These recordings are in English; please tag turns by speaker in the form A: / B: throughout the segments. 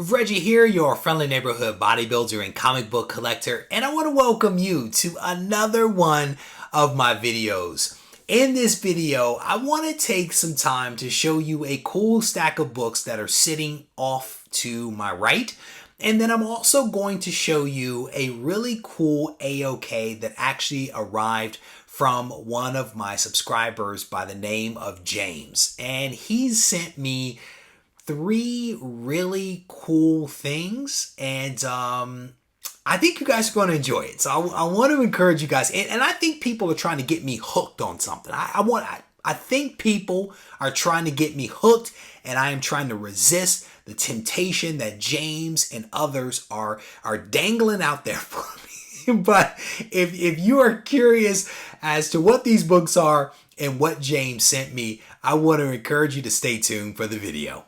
A: Reggie here, your friendly neighborhood bodybuilder and comic book collector, and I want to welcome you to another one of my videos. In this video, I want to take some time to show you a cool stack of books that are sitting off to my right. And then I'm also going to show you a really cool AOK that actually arrived from one of my subscribers by the name of James. And he sent me three really cool things, and I think you guys are going to enjoy it. So I want to encourage you guys, and I think people are trying to get me hooked on something. I think people are trying to get me hooked, and I am trying to resist the temptation that James and others are dangling out there for me. But if you are curious as to what these books are and what James sent me, I want to encourage you to stay tuned for the video.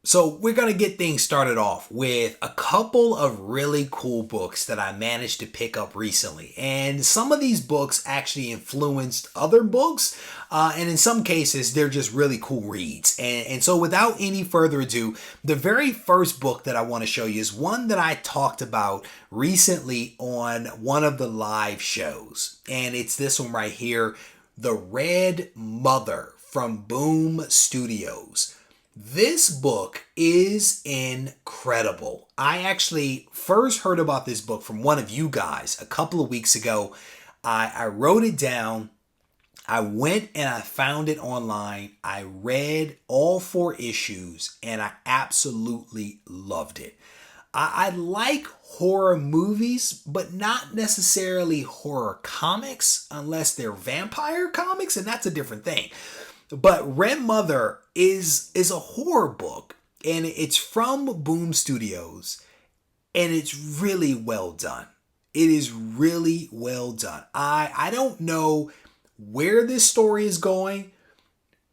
A: So we're going to get things started off with a couple of really cool books that I managed to pick up recently. And some of these books actually influenced other books. And in some cases, they're just really cool reads. And so without any further ado, the very first book that I want to show you is one that I talked about recently on one of the live shows. And it's this one right here, The Red Mother from Boom Studios. This book is incredible. I actually first heard about this book from one of you guys a couple of weeks ago. I wrote it down. I went and I found it online. I read all 4 issues and I absolutely loved it. I like horror movies, but not necessarily horror comics unless they're vampire comics, and that's a different thing. But Red Mother is a horror book, and it's from Boom Studios, and it's really well done. It is really well done. I don't know where this story is going,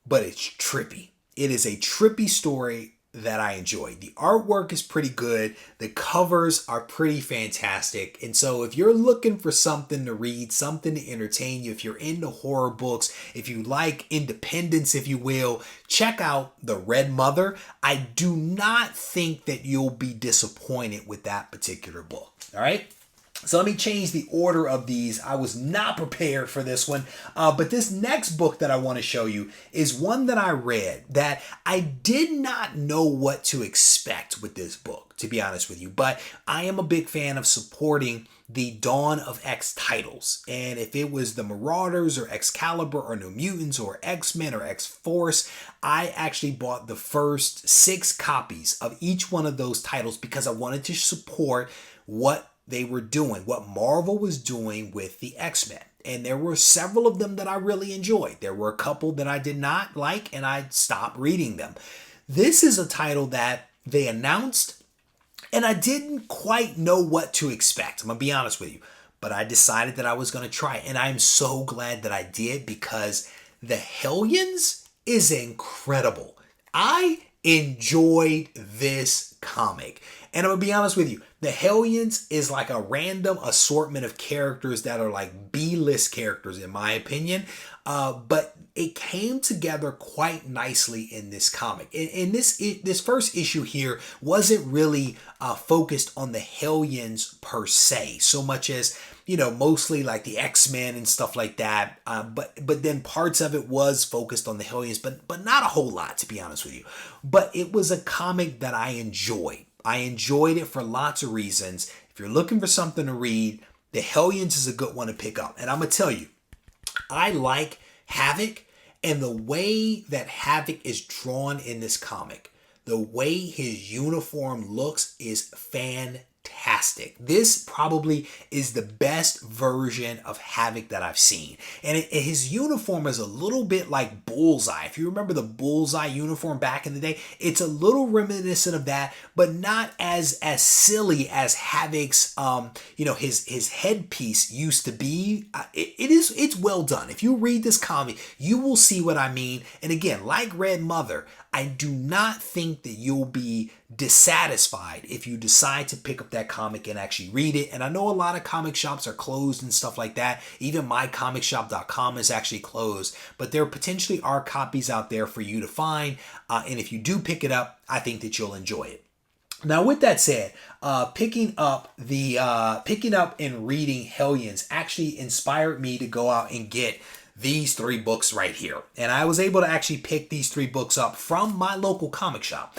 A: but it's trippy. It is a trippy story that I enjoy. The artwork is pretty good. The covers are pretty fantastic. And so if you're looking for something to read, something to entertain you, if you're into horror books, if you like independence, if you will, check out The Red Mother. I do not think that you'll be disappointed with that particular book. All right. So let me change the order of these. I was not prepared for this one, but this next book that I want to show you is one that I read that I did not know what to expect with this book, to be honest with you. But I am a big fan of supporting the Dawn of X titles. And if it was the Marauders or Excalibur or New Mutants or XMen or X-Force, I actually bought the first 6 copies of each one of those titles because I wanted to support what they were doing, what Marvel was doing with the X-Men. And there were several of them that I really enjoyed. There were a couple that I did not like, and I stopped reading them. This is a title that they announced, and I didn't quite know what to expect. I'm going to be honest with you. But I decided that I was going to try it, and I'm so glad that I did because the Hellions is incredible. I enjoyed this comic. And I'm going to be honest with you, the Hellions is like a random assortment of characters that are like B-list characters in my opinion. But it came together quite nicely in this comic. And this first issue here wasn't really focused on the Hellions per se, so much as, you know, mostly like the X-Men and stuff like that. But then parts of it was focused on the Hellions, but not a whole lot, to be honest with you. But it was a comic that I enjoyed. I enjoyed it for lots of reasons. If you're looking for something to read, the Hellions is a good one to pick up. And I'm going to tell you, I like Havoc, and the way that Havoc is drawn in this comic, the way his uniform looks is fantastic. This probably is the best version of Havoc that I've seen. And his uniform is a little bit like Bullseye. If you remember the Bullseye uniform back in the day, it's a little reminiscent of that, but not as silly as Havoc's, his headpiece used to be. It's well done. If you read this comic, you will see what I mean. And again, like Red Mother, I do not think that you'll be dissatisfied if you decide to pick up that comic and actually read it. And I know a lot of comic shops are closed and stuff like that. Even mycomicshop.com is actually closed, but there potentially are copies out there for you to find. And if you do pick it up, I think that you'll enjoy it. Now, with that said, picking up and reading Hellions actually inspired me to go out and get these 3 books right here. And I was able to actually pick these 3 books up from my local comic shop.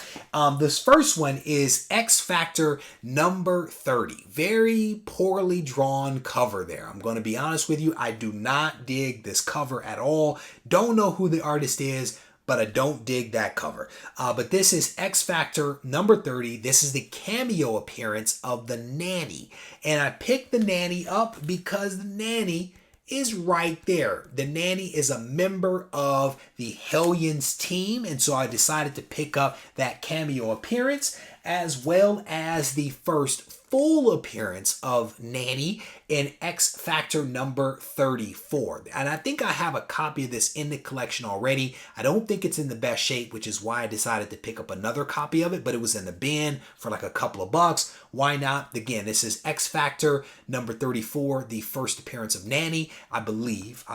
A: This first one is X Factor number 30. Very poorly drawn cover there. I'm going to be honest with you. I do not dig this cover at all. Don't know who the artist is, but I don't dig that cover. But this is X Factor number 30. This is the cameo appearance of the nanny. And I picked the nanny up because the nanny is right there. The nanny is a member of the Hellions team, and so I decided to pick up that cameo appearance as well as the first full appearance of Nanny in X Factor number 34. And I think I have a copy of this in the collection already. I don't think it's in the best shape, which is why I decided to pick up another copy of it, but it was in the bin for like a couple of bucks. Why not? Again, this is X Factor number 34, the first appearance of Nanny. I believe,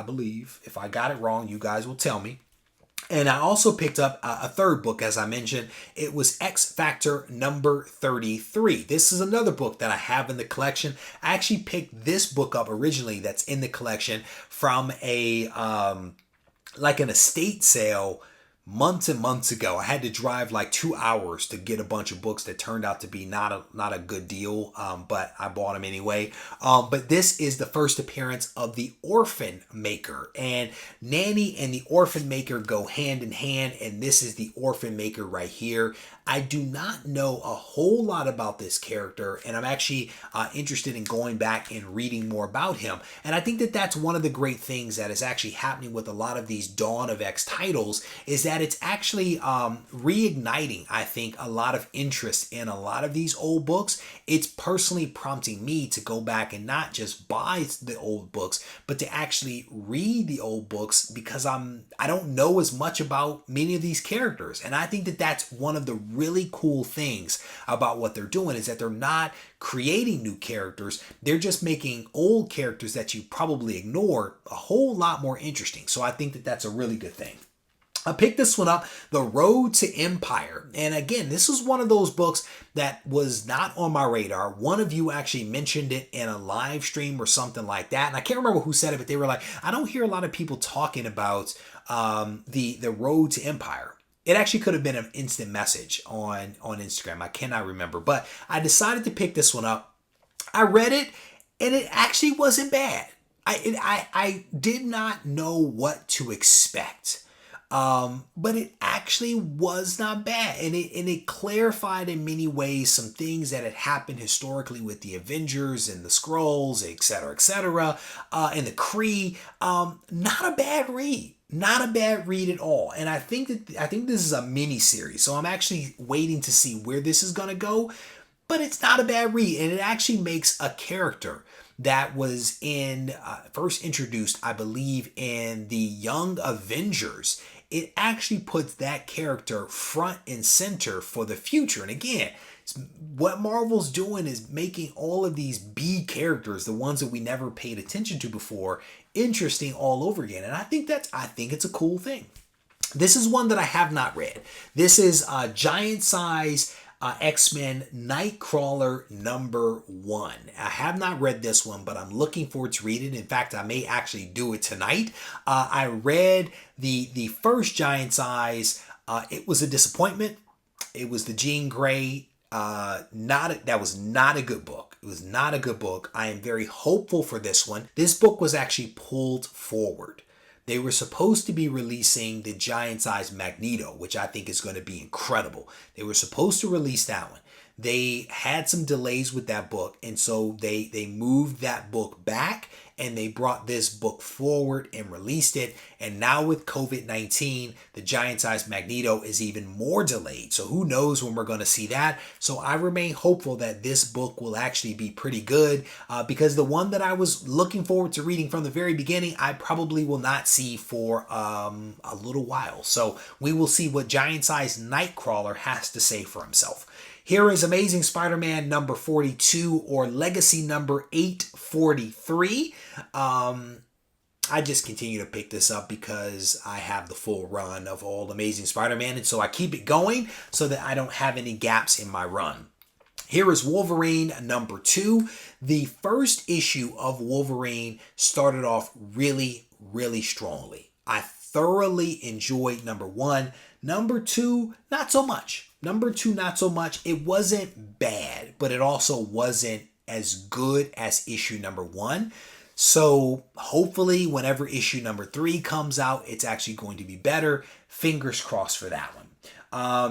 A: if I got it wrong, you guys will tell me. And I also picked up a third book, as I mentioned. It was X Factor number 33. This is another book that I have in the collection. I actually picked this book up originally that's in the collection from a like an estate sale months and months ago. I had to drive like 2 hours to get a bunch of books that turned out to be not a good deal, but I bought them anyway. But this is the first appearance of the Orphan Maker, and Nanny and the Orphan Maker go hand in hand, and this is the Orphan Maker right here. I do not know a whole lot about this character, and I'm actually interested in going back and reading more about him. And I think that that's one of the great things that is actually happening with a lot of these Dawn of X titles, is that it's actually reigniting, I think, a lot of interest in a lot of these old books. It's personally prompting me to go back and not just buy the old books, but to actually read the old books, because I don't know as much about many of these characters. And I think that that's one of the really cool things about what they're doing, is that they're not creating new characters. They're just making old characters that you probably ignore a whole lot more interesting. So I think that that's a really good thing. I picked this one up, The Road to Empire. And again, this is one of those books that was not on my radar. One of you actually mentioned it in a live stream or something like that. And I can't remember who said it, but they were like, I don't hear a lot of people talking about the Road to Empire. It actually could have been an instant message on Instagram. I cannot remember. But I decided to pick this one up. I read it, and it actually wasn't bad. I did not know what to expect. But it actually was not bad, and it clarified in many ways some things that had happened historically with the Avengers and the Skrulls, etc., and the Kree. Not a bad read. Not a bad read at all. And I think this is a mini series, so I'm actually waiting to see where this is going to go. But it's not a bad read, and it actually makes a character that was first introduced, I believe, in the Young Avengers. It actually puts that character front and center for the future. And again, what Marvel's doing is making all of these B characters, the ones that we never paid attention to before, interesting all over again. And I think it's a cool thing. This is one that I have not read. This is Giant Size XMen Nightcrawler number 1. I have not read this one, but I'm looking forward to reading it. In fact, I may actually do it tonight. I read the first Giant Size. It was a disappointment. It was the Jean Grey. That was not a good book. It was not a good book. I am very hopeful for this one. This book was actually pulled forward. They were supposed to be releasing the Giant Size Magneto, which I think is going to be incredible. They were supposed to release that one. they had some delays with that book, and so they moved that book back, and they brought this book forward and released it. And now with COVID-19, the giant-sized Magneto is even more delayed. So who knows when we're going to see that. So I remain hopeful that this book will actually be pretty good, because the one that I was looking forward to reading from the very beginning, I probably will not see for a little while. So we will see what giant-sized Nightcrawler has to say for himself. Here is Amazing Spider-Man number 42, or Legacy number 843. I just continue to pick this up because I have the full run of all Amazing Spider-Man, and so I keep it going so that I don't have any gaps in my run. Here is Wolverine number 2. The first issue of Wolverine started off really, really strongly. I thoroughly enjoyed number 1. Number 2, not so much. Number 2, not so much. It wasn't bad, but it also wasn't as good as issue number 1. So hopefully whenever issue number 3 comes out, it's actually going to be better. Fingers crossed for that one.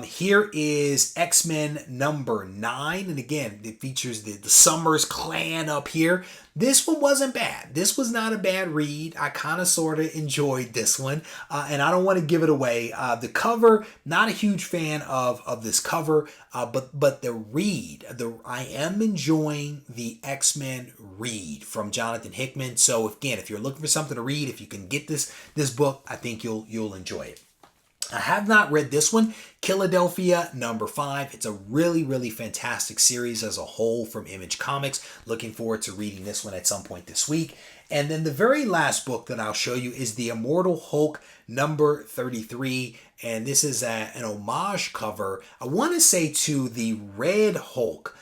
A: Here is X-Men number 9. And again, it features the Summers clan up here. This one wasn't bad. This was not a bad read. I kind of sort of enjoyed this one. And I don't want to give it away. The cover, not a huge fan of this cover. But the read, I am enjoying the X-Men read from Jonathan Hickman. So again, if you're looking for something to read, if you can get this book, I think you'll enjoy it. I have not read this one, Philadelphia number 5. It's a really, really fantastic series as a whole from Image Comics. Looking forward to reading this one at some point this week. And then the very last book that I'll show you is The Immortal Hulk number 33. And this is an homage cover, I want to say, to the Red Hulk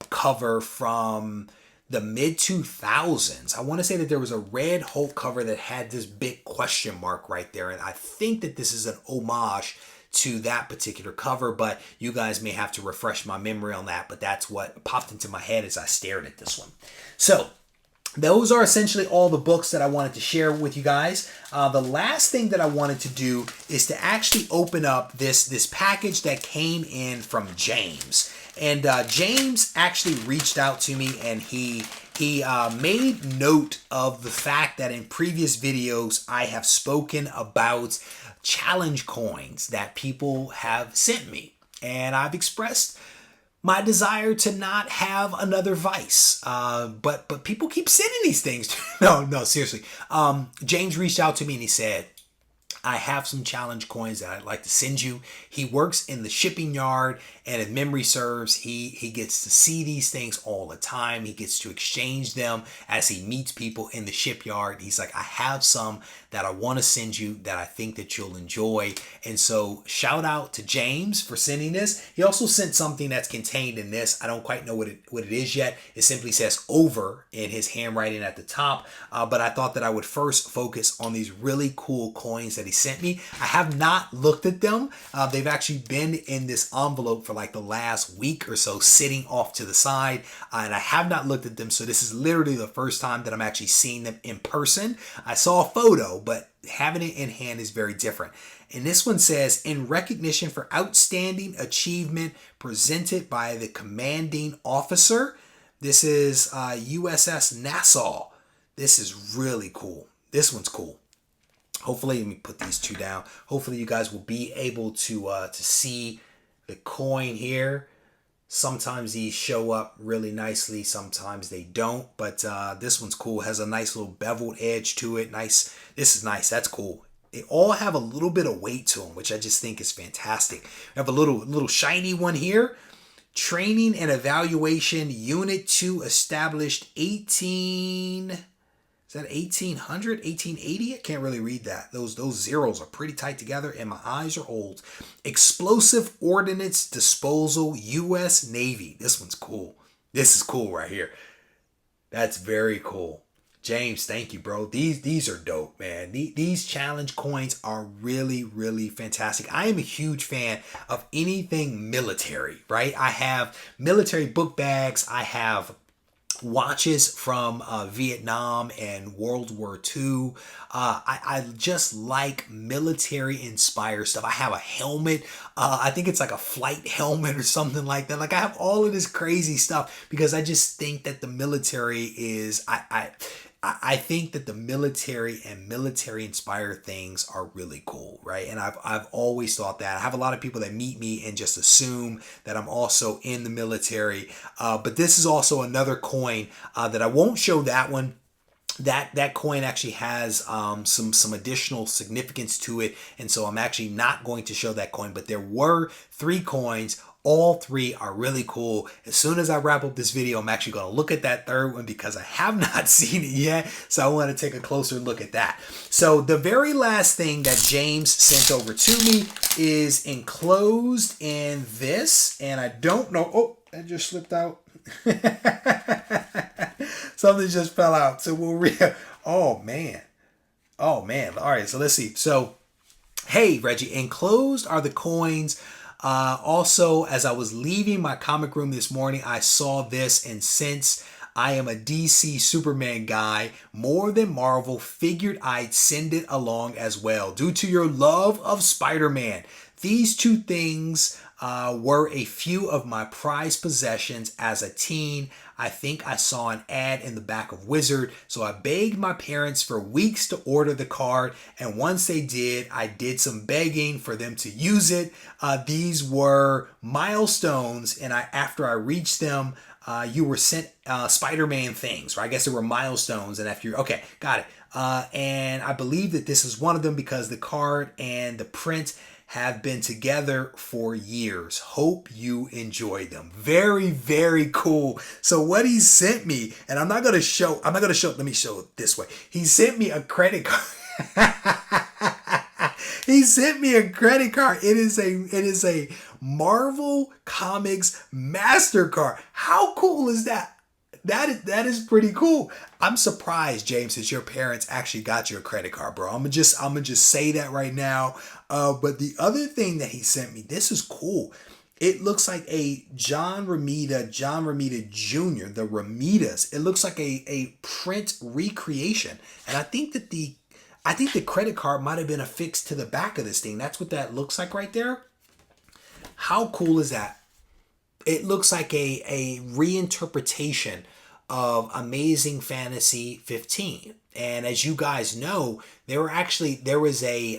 A: cover from the mid-2000s. I want to say that there was a Red Hulk cover that had this big question mark right there. And I think that this is an homage to that particular cover, but you guys may have to refresh my memory on that. But that's what popped into my head as I stared at this one. So those are essentially all the books that I wanted to share with you guys. The last thing that I wanted to do is to actually open up this package that came in from James. And James actually reached out to me, and he made note of the fact that in previous videos I have spoken about challenge coins that people have sent me. And I've expressed my desire to not have another vice. But people keep sending these things. No, seriously. James reached out to me and he said, I have some challenge coins that I'd like to send you. He works in the shipping yard, and if memory serves, he gets to see these things all the time. He gets to exchange them as he meets people in the shipyard. He's like, I have some that I want to send you that I think that you'll enjoy. And so shout out to James for sending this. He also sent something that's contained in this. I don't quite know what it is yet. It simply says over in his handwriting at the top. But I thought that I would first focus on these really cool coins that he sent me. I have not looked at them. They've actually been in this envelope for like the last week or so, sitting off to the side, and I have not looked at them. So this is literally the first time that I'm actually seeing them in person. I saw a photo, but having it in hand is very different. And this one says, in recognition for outstanding achievement presented by the commanding officer. This is USS Nassau. This is really cool. This one's cool. Hopefully, let me put these two down. Hopefully you guys will be able to see the coin here. Sometimes these show up really nicely, sometimes they don't. But this one's cool. It has a nice little beveled edge to it. Nice. This is nice. That's cool. They all have a little bit of weight to them, which I just think is fantastic. We have a little shiny one here. Training and Evaluation Unit 2 established 18... Is that 1800, 1880? I can't really read that. Those zeros are pretty tight together, and my eyes are old. Explosive Ordnance Disposal, U.S. Navy. This one's cool. This is cool right here. That's very cool. James, thank you, bro. These are dope, man. These challenge coins are really, really fantastic. I am a huge fan of anything military, right? I have military book bags. I have watches from Vietnam and World War II. I just like military inspired stuff. I have a helmet. I think it's like a flight helmet or something like that. Like I have all of this crazy stuff because I just think that the military is, I think that the military and military inspired things are really cool, right? And I've always thought that. I have a lot of people that meet me and just assume that I'm also in the military. But this is also another coin that I won't show that one. That coin actually has some additional significance to it, and so I'm actually not going to show that coin. But there were 3 coins. All 3 are really cool. As soon as I wrap up this video, I'm actually going to look at that 3rd one because I have not seen it yet. So I want to take a closer look at that. So the very last thing that James sent over to me is enclosed in this. And I don't know. Oh, that just slipped out. Something just fell out. So we'll read. Oh, man. Oh, man. All right. So let's see. So, hey, Reggie, enclosed are the coins. Also, as I was leaving my comic room this morning, I saw this, and since I am a DC Superman guy, more than Marvel, figured I'd send it along as well. Due to your love of Spider-Man, these 2 things were a few of my prized possessions as a teen. I think I saw an ad in the back of Wizard, so I begged my parents for weeks to order the card, and once they did, I did some begging for them to use it. These were milestones, and after I reached them, you were sent Spider-Man things, right? I guess there were milestones, and after okay, got it. And I believe that this is one of them because the card and the print have been together for years. Hope you enjoy them. Very, very cool. So what he sent me, and let me show it this way. He sent me a credit card. He sent me a credit card. It is a Marvel Comics MasterCard. How cool is that? That is pretty cool. I'm surprised, James, that your parents actually got you a credit card, bro. I'm gonna just say that right now. But the other thing that he sent me, this is cool. It looks like a John Romita Jr., the Romitas. It looks like a print recreation. And I think the credit card might have been affixed to the back of this thing. That's what that looks like right there. How cool is that? It looks like a reinterpretation of Amazing Fantasy 15. And as you guys know, there was a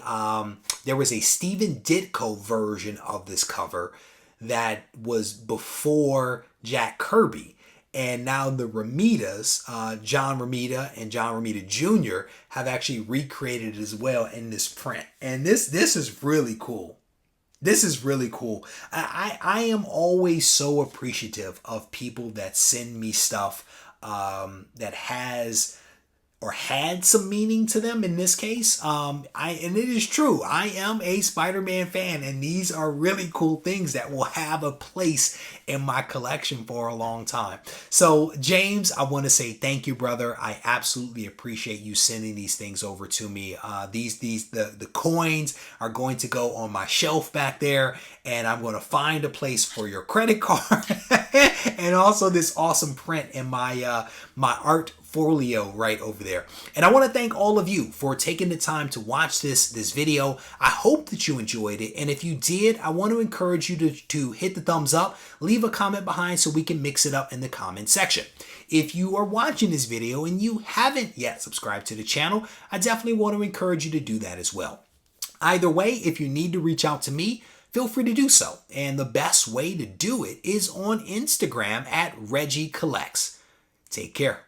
A: Stephen Ditko version of this cover that was before Jack Kirby. And now the Romitas, John Romita and John Romita Jr. have actually recreated it as well in this print. And this is really cool. This is really cool. I am always so appreciative of people that send me stuff that has or had some meaning to them in this case. And it is true. I am a Spider-Man fan, and these are really cool things that will have a place in my collection for a long time. So, James, I want to say thank you, brother. I absolutely appreciate you sending these things over to me. The coins are going to go on my shelf back there, and I'm going to find a place for your credit card and also this awesome print in my my art folio right over there. And I want to thank all of you for taking the time to watch this video. I hope that you enjoyed it, and if you did, I want to encourage you to hit the thumbs up, leave a comment behind so we can mix it up in the comment section. If you are watching this video and you haven't yet subscribed to the channel, I definitely want to encourage you to do that as well. Either way, if you need to reach out to me, feel free to do so. And the best way to do it is on Instagram at Regie Collects. Take care.